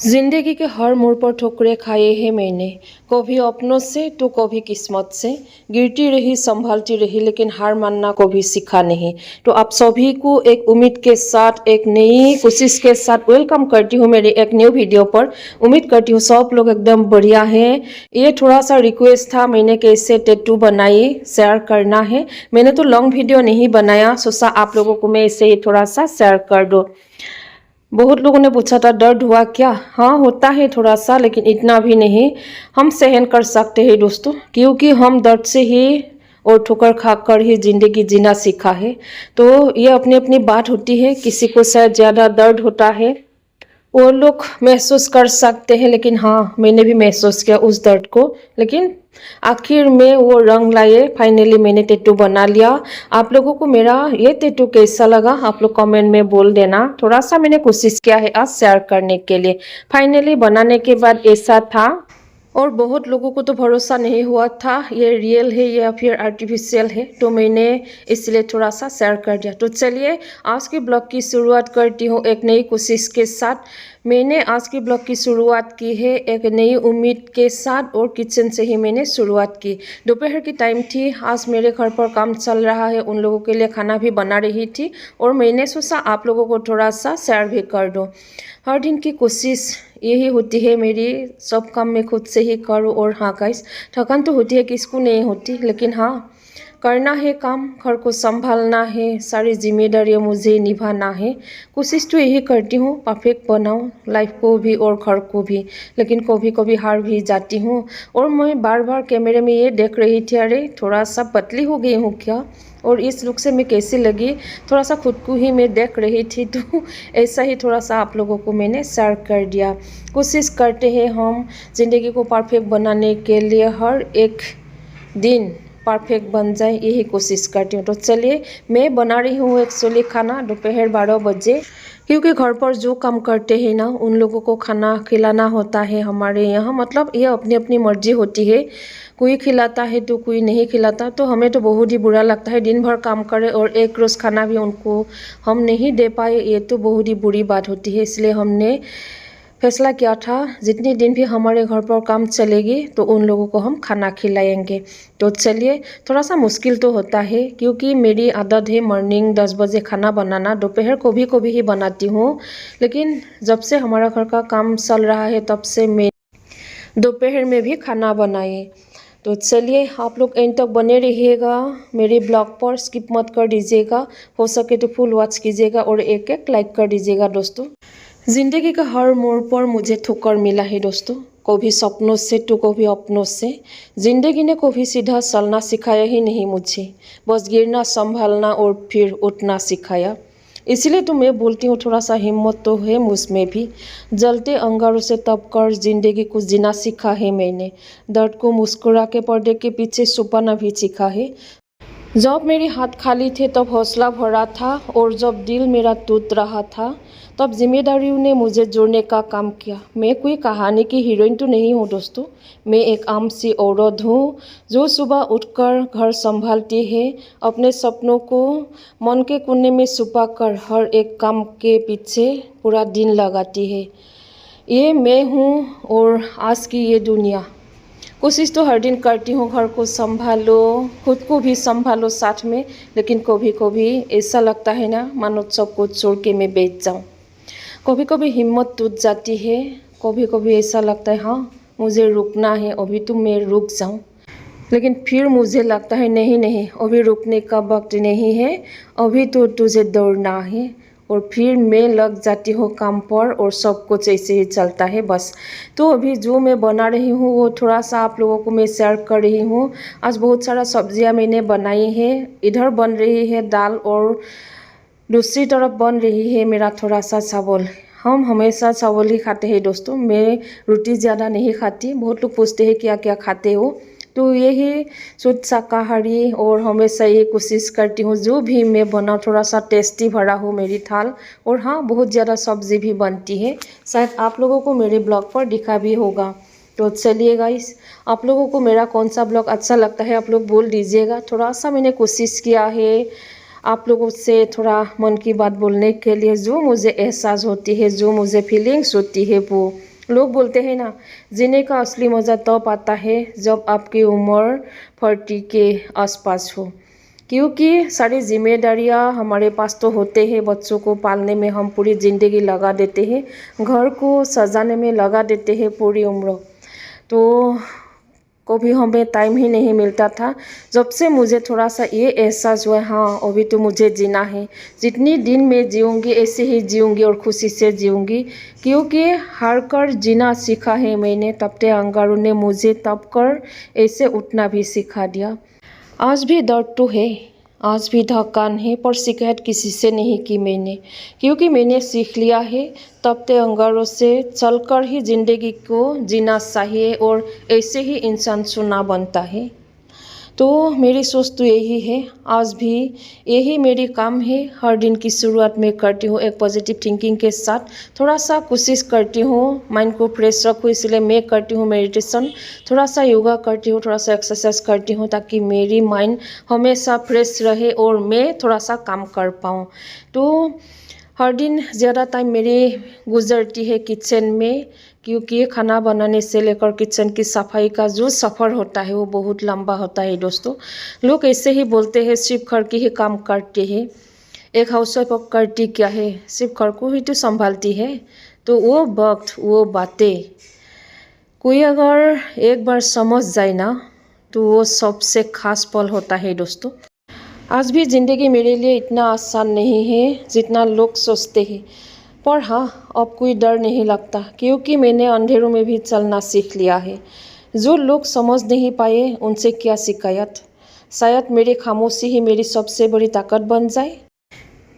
जिंदगी के हर मोड़ पर ठोकरें खाए हैं मैंने, कभी अपनों से तो कभी किस्मत से। गिरती रही संभालती रही लेकिन हार मानना कभी सीखा नहीं। तो आप सभी को एक उम्मीद के साथ, एक नई कोशिश के साथ वेलकम करती हूँ मेरी एक न्यू वीडियो पर। उम्मीद करती हूँ सब लोग एकदम बढ़िया हैं। ये थोड़ा सा रिक्वेस्ट था, मैंने कैसे टैटू बनाई शेयर करना है। मैंने तो लॉन्ग वीडियो नहीं बनाया, सोचा आप लोगों को मैं इसे थोड़ा सा शेयर कर दूँ। बहुत लोगों ने पूछा था दर्द हुआ क्या। हाँ होता है थोड़ा सा, लेकिन इतना भी नहीं। हम सहन कर सकते हैं दोस्तों, क्योंकि हम दर्द से ही और ठोकर खाकर ही जिंदगी जीना सीखा है। तो ये अपनी अपनी बात होती है, किसी को शायद ज़्यादा दर्द होता है, वो लोग महसूस कर सकते हैं, लेकिन हाँ मैंने भी महसूस किया उस दर्द को। लेकिन आखिर में वो रंग लाए, फाइनली मैंने टैटू बना लिया। आप लोगों को मेरा ये टैटू कैसा लगा आप लोग कमेंट में बोल देना। थोड़ा सा मैंने कोशिश किया है आज शेयर करने के लिए। फाइनली बनाने के बाद ऐसा था, और बहुत लोगों को तो भरोसा नहीं हुआ था ये रियल है या फिर आर्टिफिशियल है, तो मैंने इसलिए थोड़ा सा शेयर कर दिया। तो चलिए आज के ब्लॉग की शुरुआत करती हूँ एक नई कोशिश के साथ। मैंने आज की ब्लॉग की शुरुआत की है एक नई उम्मीद के साथ, और किचन से ही मैंने शुरुआत की। दोपहर की टाइम थी, आज मेरे घर पर काम चल रहा है, उन लोगों के लिए खाना भी बना रही थी, और मैंने सोचा आप लोगों को थोड़ा सा शेयर भी कर दूँ। हर दिन की कोशिश यही होती है मेरी, सब काम मैं खुद से ही करूँ। और हाँ गाइस, थकान तो होती है, किसको नहीं होती, लेकिन हाँ करना है काम, घर को संभालना है, सारी जिम्मेदारियाँ मुझे निभाना है। कोशिश तो यही करती हूँ परफेक्ट बनाऊँ लाइफ को भी और घर को भी, लेकिन कभी कभी हार भी जाती हूँ। और मैं बार बार कैमरे में ये देख रही थी, अरे थोड़ा सा पतली हो गई हूँ क्या, और इस लुक से मैं कैसी लगी, थोड़ा सा खुद को ही मैं देख रही थी। तो ऐसा ही थोड़ा सा आप लोगों को मैंने शेयर कर दिया। कोशिश करते हैं हम ज़िंदगी को परफेक्ट बनाने के लिए, हर एक दिन परफेक्ट बन जाए, यही कोशिश करती हूँ। तो चलिए मैं बना रही हूँ एक्चुअली खाना दोपहर 12 बजे, क्योंकि घर पर जो काम करते हैं ना उन लोगों को खाना खिलाना होता है हमारे यहाँ। मतलब ये अपनी अपनी मर्जी होती है, कोई खिलाता है तो कोई नहीं खिलाता। तो हमें तो बहुत ही बुरा लगता है, दिन भर काम करे और एक रोज़ खाना भी उनको हम नहीं दे पाए, ये तो बहुत ही बुरी बात होती है। इसलिए हमने फैसला किया था जितने दिन भी हमारे घर पर काम चलेगी तो उन लोगों को हम खाना खिलाएंगे। तो चलिए थोड़ा सा मुश्किल तो होता है, क्योंकि मेरी आदत है मॉर्निंग 10 बजे खाना बनाना। दोपहर को भी बनाती हूँ, लेकिन जब से हमारा घर का काम चल रहा है तब से मैं दोपहर में भी खाना बनाए। तो चलिए आप लोग एंड तक बने रहिएगा मेरे ब्लॉग पर, स्किप मत कर दीजिएगा, हो सके तो फुल वॉच कीजिएगा और एक एक लाइक कर दीजिएगा दोस्तों। जिंदगी का हर मोड़ पर मुझे ठोकर मिला है दोस्तों, कभी सपनों से तो कभी अपनों से। जिंदगी ने कभी सीधा चलना सिखाया ही नहीं मुझे, बस गिरना संभालना और फिर उठना सिखाया। इसलिए तो मैं बोलती हूँ थोड़ा सा हिम्मत तो है मुझ में भी। जलते अंगारों से तप कर जिंदगी को जीना सीखा है मैंने, दर्द को मुस्कुरा के पर्दे के पीछे छुपाना भी सीखा है। जब मेरे हाथ खाली थे तब हौसला भरा था, और जब दिल मेरा टूट रहा था तब जिम्मेदारियों ने मुझे जोड़ने का काम किया। मैं कोई कहानी की हीरोइन तो नहीं हूँ दोस्तों, मैं एक आम सी औरत हूँ जो सुबह उठकर घर संभालती है, अपने सपनों को मन के कोने में छुपा कर हर एक काम के पीछे पूरा दिन लगाती है। ये मैं हूँ और आज की ये दुनिया। कोशिश तो हर दिन करती हूँ घर को संभालो, खुद को भी संभालो साथ में, लेकिन कभी कभी ऐसा लगता है ना मानो सब कुछ छोड़ के मैं बैठ जाऊँ। कभी कभी हिम्मत टूट जाती है, कभी कभी ऐसा लगता है हाँ मुझे रुकना है, अभी तो मैं रुक जाऊँ। लेकिन फिर मुझे लगता है नहीं नहीं, अभी रुकने का वक्त नहीं है, अभी तो तुझे दौड़ना है। और फिर मैं लग जाती हूँ काम पर, और सब कुछ ऐसे ही चलता है बस। तो अभी जो मैं बना रही हूँ वो थोड़ा सा आप लोगों को मैं शेयर कर रही हूँ। आज बहुत सारा सब्जियाँ मैंने बनाई है, इधर बन रही है दाल और दूसरी तरफ बन रही है मेरा थोड़ा सा चावल। हम हमेशा चावल ही खाते हैं दोस्तों, मैं रोटी ज़्यादा नहीं खाती। बहुत लोग पूछते हैं क्या क्या खाते हो, तो यही शुद्ध शाकाहारी, और हमेशा ये कोशिश करती हूँ जो भी मैं बनाऊँ थोड़ा सा टेस्टी भरा हो मेरी थाल। और हाँ बहुत ज़्यादा सब्जी भी बनती है, शायद आप लोगों को मेरे ब्लॉग पर दिखा भी होगा। तो चलिए गाइस, आप लोगों को मेरा कौन सा ब्लॉग अच्छा लगता है आप लोग बोल दीजिएगा। थोड़ा सा मैंने कोशिश किया है आप लोगों से थोड़ा मन की बात बोलने के लिए, जो मुझे एहसास होती है, जो मुझे फीलिंग्स होती है वो लोग बोलते हैं ना, जीने का असली मज़ा तब आता है जब आपकी उम्र 40 के आसपास हो, क्योंकि सारी जिम्मेदारियां हमारे पास तो होते हैं। बच्चों को पालने में हम पूरी ज़िंदगी लगा देते हैं, घर को सजाने में लगा देते हैं पूरी उम्र। तो कभी हमें टाइम ही नहीं मिलता था। जब से मुझे थोड़ा सा ये एहसास हुआ, हाँ अभी तो मुझे जीना है, जितनी दिन मैं जीऊँगी ऐसे ही जीऊँगी और खुशी से जीऊँगी, क्योंकि हार कर जीना सीखा है मैंने। तपते अंगारों ने मुझे तप कर ऐसे उठना भी सिखा दिया। आज भी दर्द तो है, आज भी थकान है, पर शिकायत किसी से नहीं की मैंने, क्योंकि मैंने सीख लिया है तपते अंगारों से चलकर ही ज़िंदगी को जीना चाहिए और ऐसे ही इंसान सुना बनता है। तो मेरी सोच तो यही है, आज भी यही मेरी काम है। हर दिन की शुरुआत मैं करती हूँ एक पॉजिटिव थिंकिंग के साथ, थोड़ा सा कोशिश करती हूँ माइंड को फ्रेश रखूँ, इसलिए मैं करती हूँ मेडिटेशन, थोड़ा सा योगा करती हूँ, थोड़ा सा एक्सरसाइज करती हूँ, ताकि मेरी माइंड हमेशा फ्रेश रहे और मैं थोड़ा सा काम कर पाऊँ। तो हर दिन ज़्यादा टाइम मेरी गुजरती है किचन में, क्योंकि खाना बनाने से लेकर किचन की सफाई का जो सफ़र होता है वो बहुत लंबा होता है दोस्तों। लोग ऐसे ही बोलते हैं सिर्फ घर के ही काम करते हैं, एक हाउसवाइफ अब करती क्या है, सिर्फ घर को ही तो संभालती है। तो वो वक्त, वो बातें कोई अगर एक बार समझ जाए ना, तो वो सबसे खास पल होता है दोस्तों। आज भी ज़िंदगी मेरे लिए इतना आसान नहीं है जितना लोग सोचते हैं, पर हाँ अब कोई डर नहीं लगता, क्योंकि मैंने अंधेरों में भी चलना सीख लिया है। जो लोग समझ नहीं पाए उनसे क्या शिकायत, शायद मेरी खामोशी ही मेरी सबसे बड़ी ताकत बन जाए।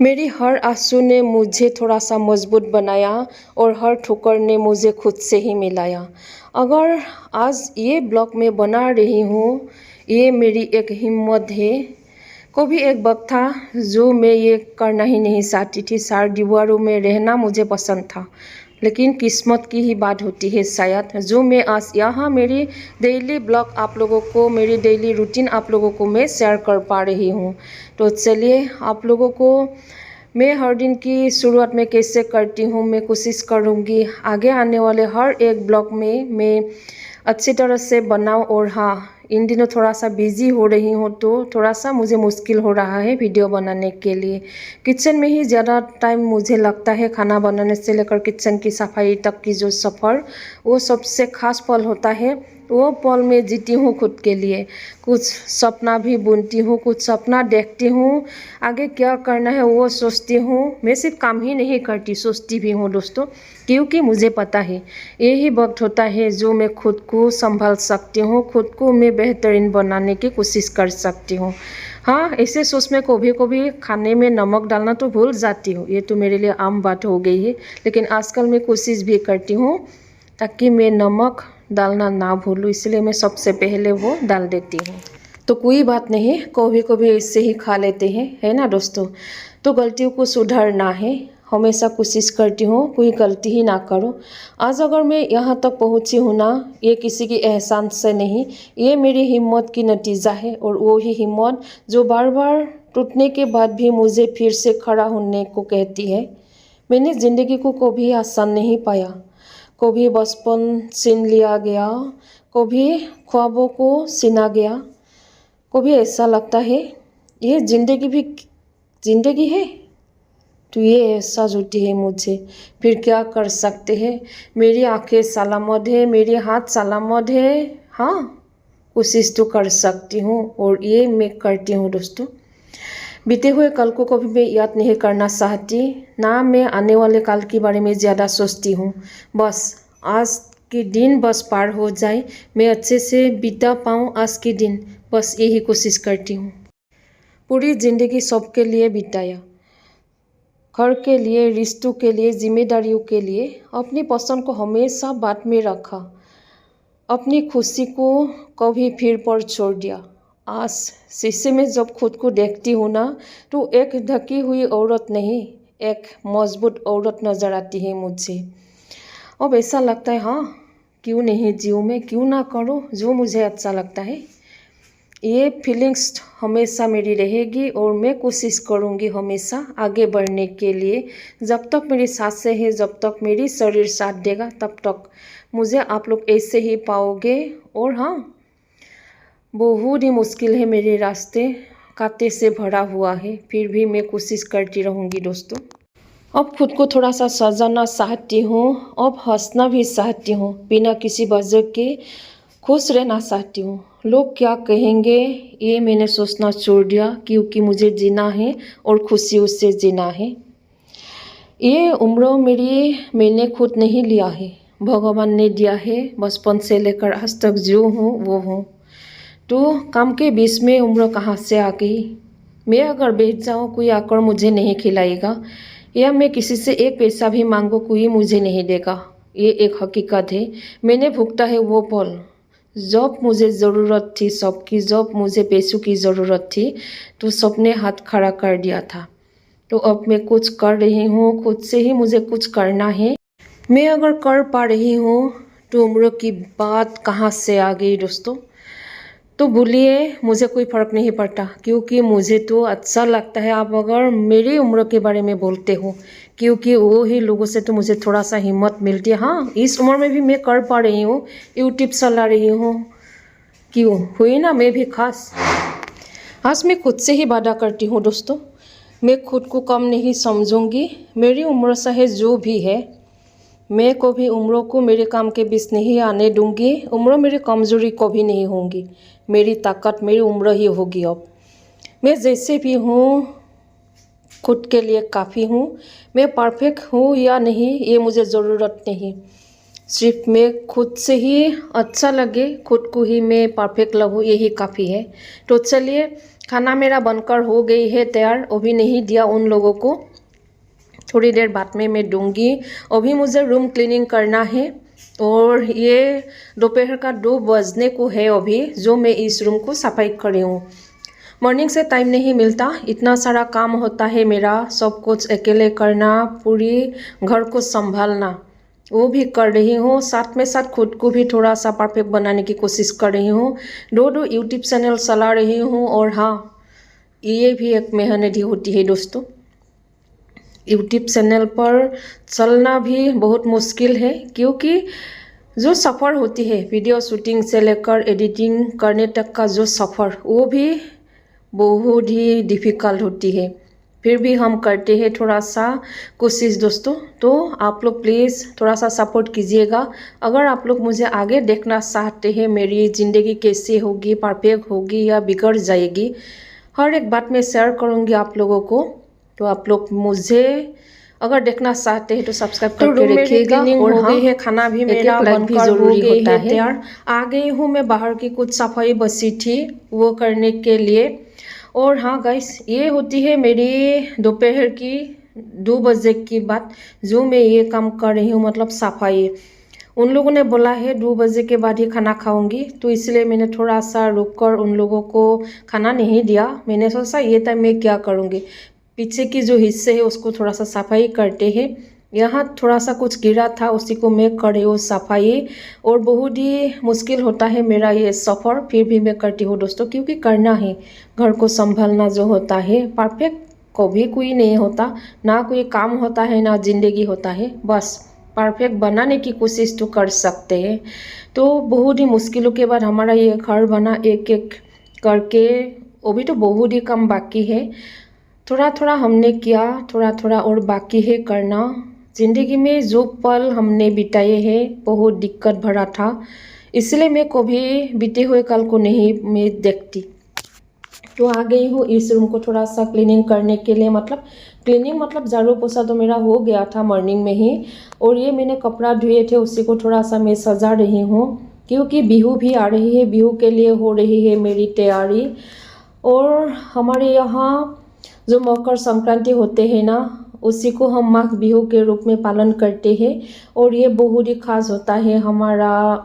मेरी हर आंसू ने मुझे थोड़ा सा मजबूत बनाया और हर ठोकर ने मुझे खुद से ही मिलाया। अगर आज ये ब्लॉग में बना रही हूँ, ये मेरी एक हिम्मत है। कभी एक वक्त था जो मैं ये करना ही नहीं चाहती थी, चार दीवारों में रहना मुझे पसंद था, लेकिन किस्मत की ही बात होती है शायद, जो मैं आज यहाँ मेरी डेली ब्लॉग आप लोगों को, मेरी डेली रूटीन आप लोगों को मैं शेयर कर पा रही हूँ। तो चलिए आप लोगों को मैं हर दिन की शुरुआत में कैसे करती हूँ मैं कोशिश करूँगी आगे आने वाले हर एक ब्लॉग में मैं अच्छी तरह से बनाऊँ। और हाँ, इन दिनों थोड़ा सा बिजी हो रही हूँ, तो थोड़ा सा मुझे मुश्किल हो रहा है वीडियो बनाने के लिए। किचन में ही ज़्यादा टाइम मुझे लगता है, खाना बनाने से लेकर किचन की सफाई तक की जो सफ़र, वो सबसे खास पल होता है। वो पल में जीती हूँ खुद के लिए, कुछ सपना भी बुनती हूँ, कुछ सपना देखती हूँ, आगे क्या करना है वो सोचती हूँ। मैं सिर्फ काम ही नहीं करती, सोचती भी हूँ दोस्तों, क्योंकि मुझे पता है यही वक्त होता है जो मैं खुद को संभाल सकती हूँ, खुद को मैं बेहतरीन बनाने की कोशिश कर सकती हूँ। हाँ, ऐसे सोच में कभी कभी खाने में नमक डालना तो भूल जाती हूँ, ये तो मेरे लिए आम बात हो गई है, लेकिन आजकल मैं कोशिश भी करती हूँ ताकि मैं नमक डालना ना भूलूँ, इसलिए मैं सबसे पहले वो डाल देती हूँ। तो कोई बात नहीं, कभी कभी ऐसे ही खा लेते हैं, है ना दोस्तों। तो गलतियों को सुधारना है, हमेशा कोशिश करती हूँ कोई गलती ही ना करूँ। आज अगर मैं यहाँ तक पहुँची हूँ ना, ये किसी की एहसान से नहीं, ये मेरी हिम्मत की नतीजा है। और वो ही हिम्मत जो बार बार टूटने के बाद भी मुझे फिर से खड़ा होने को कहती है। मैंने ज़िंदगी को कभी आसान नहीं पाया, कभी बचपन छीन लिया गया, कभी ख्वाबों को छीना गया, कभी ऐसा लगता है ये ज़िंदगी भी ज़िंदगी है। तो ये एहसास होती है मुझे, फिर क्या कर सकते हैं। मेरी आंखें सलामत है, मेरे हाथ सलामत है, हाँ कोशिश तो कर सकती हूँ और ये मैं करती हूँ दोस्तों। बीते हुए कल को कभी मैं याद नहीं करना चाहती, ना मैं आने वाले कल के बारे में ज़्यादा सोचती हूँ। बस आज के दिन बस पार हो जाए, मैं अच्छे से बिता पाऊँ आज के दिन, बस यही कोशिश करती हूँ। पूरी ज़िंदगी सबके लिए बिताया, घर के लिए, रिश्तों के लिए, जिम्मेदारियों के लिए, अपनी पसंद को हमेशा बाद में रखा, अपनी खुशी को कभी फिर पर छोड़ दिया। आज शीशे में जब खुद को देखती हूँ ना, तो एक ढकी हुई औरत नहीं, एक मजबूत औरत नज़र आती है मुझे। अब ऐसा लगता है हाँ क्यों नहीं जीऊँ मैं, क्यों ना करूँ जो मुझे अच्छा लगता है। ये फीलिंग्स हमेशा मेरी रहेगी और मैं कोशिश करूँगी हमेशा आगे बढ़ने के लिए। जब तक मेरी सांसें हैं, जब तक मेरी शरीर साथ देगा, तब तक मुझे आप लोग ऐसे ही पाओगे। और हाँ, बहुत ही मुश्किल है, मेरे रास्ते कांटे से भरा हुआ है, फिर भी मैं कोशिश करती रहूँगी दोस्तों। अब खुद को थोड़ा सा सजाना चाहती हूँ, अब हंसना भी चाहती हूँ, बिना किसी वजह के खुश रहना चाहती हूँ। लोग क्या कहेंगे ये मैंने सोचना छोड़ दिया, क्योंकि मुझे जीना है और खुशियों से जीना है। ये उम्र मेरी मैंने खुद नहीं लिया है, भगवान ने दिया है। बचपन से लेकर आज तक जो हूँ वो हूँ, तो काम के बीच में उम्र कहाँ से आ गई। मैं अगर बैठ जाऊँ, कोई आकर मुझे नहीं खिलाएगा, या मैं किसी से एक पैसा भी मांगूँ, कोई मुझे नहीं देगा। ये एक हकीकत है। मैंने भुगता है वो पल जब मुझे ज़रूरत थी सबकी, जब मुझे पैसों की ज़रूरत थी, तो सबने हाथ खड़ा कर दिया था। तो अब मैं कुछ कर रही हूँ, खुद से ही मुझे कुछ करना है। मैं अगर कर पा रही हूँ तो उम्र की बात कहाँ से आ गई दोस्तों। तो बोलिए, मुझे कोई फ़र्क नहीं पड़ता, क्योंकि मुझे तो अच्छा लगता है आप अगर मेरी उम्र के बारे में बोलते हो, क्योंकि वो ही लोगों से तो मुझे थोड़ा सा हिम्मत मिलती है। हाँ, इस उम्र में भी मैं कर पा रही हूँ, यूट्यूब चला रही हूँ, क्यों हुई ना मैं भी खास। आज मैं खुद से ही वादा करती हूँ दोस्तों, मैं खुद को कम नहीं समझूंगी। मेरी उम्र चाहे जो भी है, मैं कभी उम्र को मेरे काम के बीच नहीं आने दूंगी। उम्र मेरी कमजोरी कभी नहीं होंगी, मेरी ताकत मेरी उम्र ही होगी। अब मैं जैसे भी हूँ खुद के लिए काफ़ी हूँ। मैं परफेक्ट हूँ या नहीं ये मुझे ज़रूरत नहीं, सिर्फ मैं खुद से ही अच्छा लगे, खुद को ही मैं परफेक्ट लगूँ, यही काफ़ी है। तो चलिए, खाना मेरा बनकर हो गई है तैयार, अभी नहीं दिया उन लोगों को, थोड़ी देर बाद में मैं दूंगी। अभी मुझे रूम क्लीनिंग करना है, और ये दोपहर का 2 बजने को है अभी, जो मैं इस रूम को सफाई कर रही हूँ। मॉर्निंग से टाइम नहीं मिलता, इतना सारा काम होता है मेरा, सब कुछ अकेले करना, पूरी घर को संभालना, वो भी कर रही हूँ। साथ में साथ खुद को भी थोड़ा सा परफेक्ट बनाने की कोशिश कर रही हूँ। 2 यूट्यूब चैनल चला रही हूँ, और हाँ, ये भी एक मेहनत होती है दोस्तों। यूट्यूब चैनल पर चलना भी बहुत मुश्किल है, क्योंकि जो सफ़र होती है वीडियो शूटिंग से लेकर एडिटिंग करने तक का जो सफ़र, वो भी बहुत ही डिफ़िकल्ट होती है। फिर भी हम करते हैं थोड़ा सा कोशिश दोस्तों। तो आप लोग प्लीज़ थोड़ा सा सपोर्ट कीजिएगा। अगर आप लोग मुझे आगे देखना चाहते हैं, मेरी ज़िंदगी कैसी होगी, परफेक्ट होगी या बिगड़ जाएगी, हर एक बात मैं शेयर करूँगी आप लोगों को। तो आप लोग मुझे अगर देखना चाहते हैं तो सब्सक्राइब करके रखिएगा। और हो गई है, खाना भी मेरा बनकर हो गई है तैयार। आ गई हूँ मैं, बाहर की कुछ सफाई बची थी वो करने के लिए। और हाँ गाइस, ये होती है मेरी दोपहर की 2 बजे की बात, जो मैं ये काम कर रही हूँ, मतलब सफाई। उन लोगों ने बोला है 2 बजे के बाद ही खाना खाऊंगी, तो इसलिए मैंने थोड़ा सा रुक कर उन लोगों को खाना नहीं दिया। मैंने सोचा ये टाइम मैं क्या करूँगी, पीछे की जो हिस्से है उसको थोड़ा सा सफाई करते हैं। यहाँ थोड़ा सा कुछ गिरा था, उसी को मैं कर रही हूँ सफाई। और बहुत ही मुश्किल होता है मेरा ये सफ़र, फिर भी मैं करती हूँ दोस्तों, क्योंकि करना है। घर को संभालना जो होता है, परफेक्ट कभी कोई नहीं होता, ना कोई काम होता है ना ज़िंदगी होता है, बस परफेक्ट बनाने की कोशिश तो कर सकते हैं। तो बहुत ही मुश्किलों के बाद हमारा ये घर बना, एक एक करके। वो भी तो बहुत ही कम बाकी है, थोड़ा थोड़ा हमने किया, थोड़ा थोड़ा और बाकी है करना। ज़िंदगी में जो पल हमने बिताए हैं बहुत दिक्कत भरा था, इसलिए मैं कभी बीते हुए कल को नहीं मैं देखती। तो आ गई हूँ इस रूम को थोड़ा सा क्लीनिंग करने के लिए, मतलब क्लीनिंग मतलब झाड़ू पोछा तो मेरा हो गया था मॉर्निंग में ही। और ये मैंने कपड़ा धुए थे, उसी को थोड़ा सा मैं सजा रही हूँ, क्योंकि बिहू भी आ रही है, बिहू के लिए हो रही है मेरी तैयारी। और हमारे यहाँ जो मकर संक्रांति होते हैं ना, उसी को हम माघ बिहू के रूप में पालन करते हैं। और ये बहुत ही खास होता है हमारा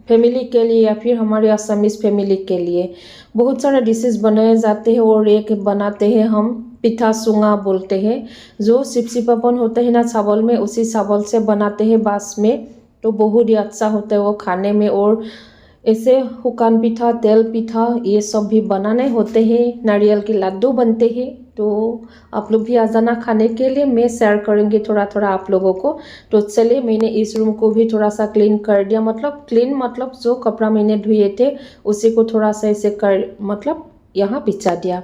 फैमिली के लिए, या फिर हमारे असमीज फैमिली के लिए। बहुत सारे डिशेस बनाए जाते हैं, और एक बनाते हैं हम पिठा सुंगा बोलते हैं, जो सिपसिपापन होते हैं ना चावल में, उसी चावल से बनाते हैं बाँस में। तो बहुत ही अच्छा होता है वो खाने में। और ऐसे हुकान पिठा, तेल पिठा ये सब भी बनाने होते हैं, नारियल के लड्डू बनते हैं। तो आप लोग भी आ जाना खाने के लिए, मैं शेयर करूँगी थोड़ा थोड़ा आप लोगों को। तो चलिए मैंने इस रूम को भी थोड़ा सा क्लीन कर दिया, मतलब क्लीन मतलब जो कपड़ा मैंने धुए थे उसी को थोड़ा सा ऐसे कर मतलब यहाँ बिछा दिया।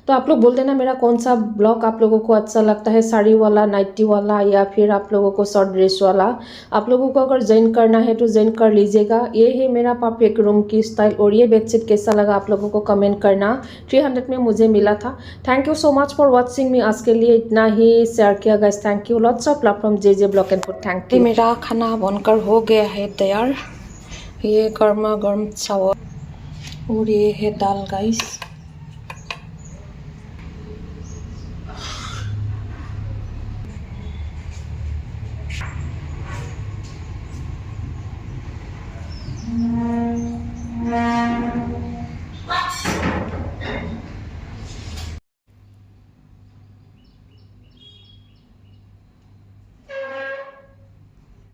तो आप लोग बोल देना मेरा कौन सा ब्लॉग आप लोगों को अच्छा लगता है, साड़ी वाला, नाइटी वाला, या फिर आप लोगों को शॉर्ट ड्रेस वाला। आप लोगों को अगर ज्वाइन करना है तो ज्वाइन कर लीजिएगा। ये है मेरा परफेक्ट रूम की स्टाइल। और ये बेडशीट कैसा लगा आप लोगों को कमेंट करना। 300 में मुझे मिला था। Thank you so much for watching मी। आज के लिए इतना ही शेयर किया guys. Thank you lots of love from J blog and food. Thank you. मेरा खाना बनकर हो गया है तैयार। ये गर्मा गर्म चावल और ये है दाल गाइस।